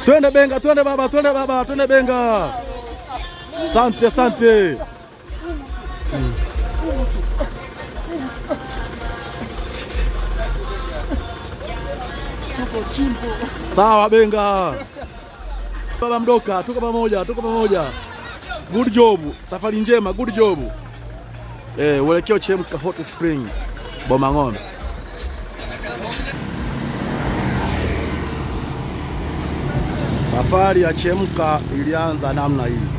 Twende Benga, twende baba, twende Benga. Asante, asante. Sawa Benga. Baba Mdoka, tuko pamoja. Good job. Safari njema, good job. Uelekeo Chemka Hot Spring, Bomang'ombe. Safari ya Chemka ilianza namna hii.